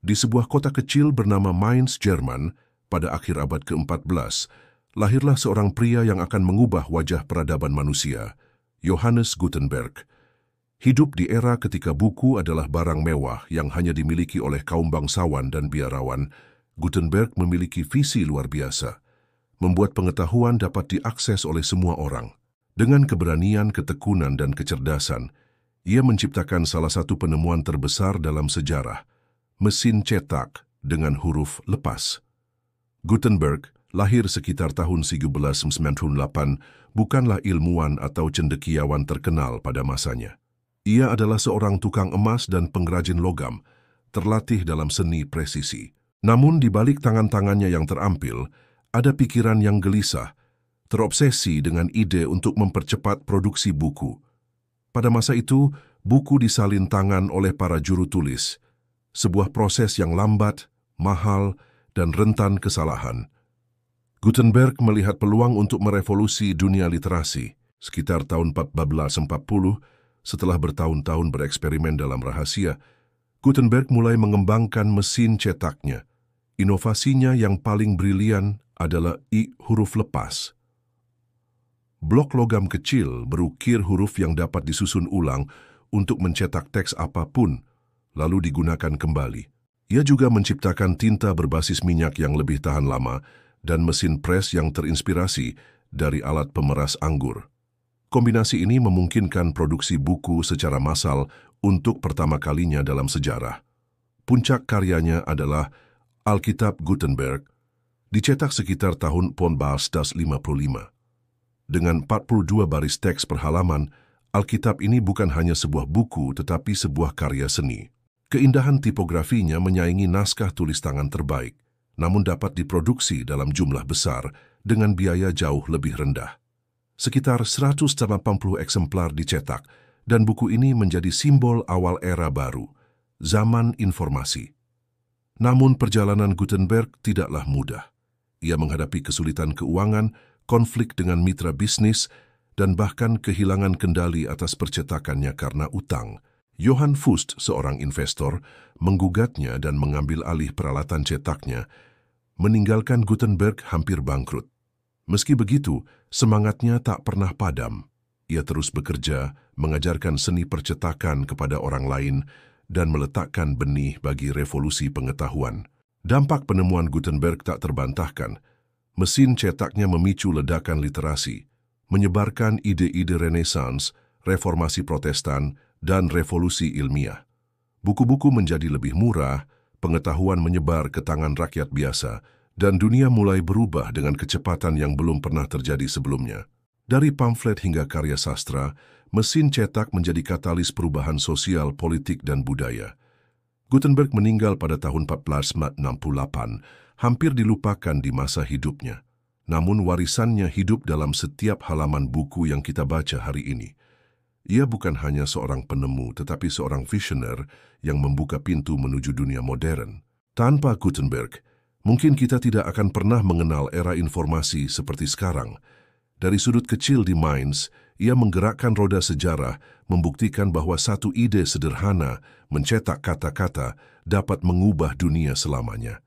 Di sebuah kota kecil bernama Mainz, Jerman, pada akhir abad ke-14, lahirlah seorang pria yang akan mengubah wajah peradaban manusia, Johannes Gutenberg. Hidup di era ketika buku adalah barang mewah yang hanya dimiliki oleh kaum bangsawan dan biarawan, Gutenberg memiliki visi luar biasa, membuat pengetahuan dapat diakses oleh semua orang. Dengan keberanian, ketekunan, dan kecerdasan, ia menciptakan salah satu penemuan terbesar dalam sejarah, mesin cetak dengan huruf lepas. Gutenberg, lahir sekitar tahun 1798, bukanlah ilmuwan atau cendekiawan terkenal pada masanya. Ia adalah seorang tukang emas dan pengrajin logam, terlatih dalam seni presisi. Namun di balik tangan-tangannya yang terampil, ada pikiran yang gelisah, terobsesi dengan ide untuk mempercepat produksi buku. Pada masa itu, buku disalin tangan oleh para juru tulis, sebuah proses yang lambat, mahal, dan rentan kesalahan. Gutenberg melihat peluang untuk merevolusi dunia literasi. Sekitar tahun 1440, setelah bertahun-tahun bereksperimen dalam rahasia, Gutenberg mulai mengembangkan mesin cetaknya. Inovasinya yang paling brilian adalah huruf lepas. Blok logam kecil berukir huruf yang dapat disusun ulang untuk mencetak teks apapun, lalu digunakan kembali. Ia juga menciptakan tinta berbasis minyak yang lebih tahan lama dan mesin pres yang terinspirasi dari alat pemeras anggur. Kombinasi ini memungkinkan produksi buku secara massal untuk pertama kalinya dalam sejarah. Puncak karyanya adalah Alkitab Gutenberg, dicetak sekitar tahun 1455. Dengan 42 baris teks per halaman, Alkitab ini bukan hanya sebuah buku tetapi sebuah karya seni. Keindahan tipografinya menyaingi naskah tulis tangan terbaik, namun dapat diproduksi dalam jumlah besar dengan biaya jauh lebih rendah. Sekitar 180 eksemplar dicetak, dan buku ini menjadi simbol awal era baru, zaman informasi. Namun perjalanan Gutenberg tidaklah mudah. Ia menghadapi kesulitan keuangan, konflik dengan mitra bisnis, dan bahkan kehilangan kendali atas percetakannya karena utang. Johann Fust, seorang investor, menggugatnya dan mengambil alih peralatan cetaknya, meninggalkan Gutenberg hampir bangkrut. Meski begitu, semangatnya tak pernah padam. Ia terus bekerja, mengajarkan seni percetakan kepada orang lain, dan meletakkan benih bagi revolusi pengetahuan. Dampak penemuan Gutenberg tak terbantahkan. Mesin cetaknya memicu ledakan literasi, menyebarkan ide-ide Renaissance, reformasi Protestan, dan revolusi ilmiah. Buku-buku menjadi lebih murah, pengetahuan menyebar ke tangan rakyat biasa, dan dunia mulai berubah dengan kecepatan yang belum pernah terjadi sebelumnya. Dari pamflet hingga karya sastra, mesin cetak menjadi katalis perubahan sosial, politik, dan budaya. Gutenberg meninggal pada tahun 1468, hampir dilupakan di masa hidupnya. Namun warisannya hidup dalam setiap halaman buku yang kita baca hari ini. Ia bukan hanya seorang penemu, tetapi seorang visioner yang membuka pintu menuju dunia modern. Tanpa Gutenberg, mungkin kita tidak akan pernah mengenal era informasi seperti sekarang. Dari sudut kecil di Mainz, ia menggerakkan roda sejarah, membuktikan bahwa satu ide sederhana, mencetak kata-kata, dapat mengubah dunia selamanya.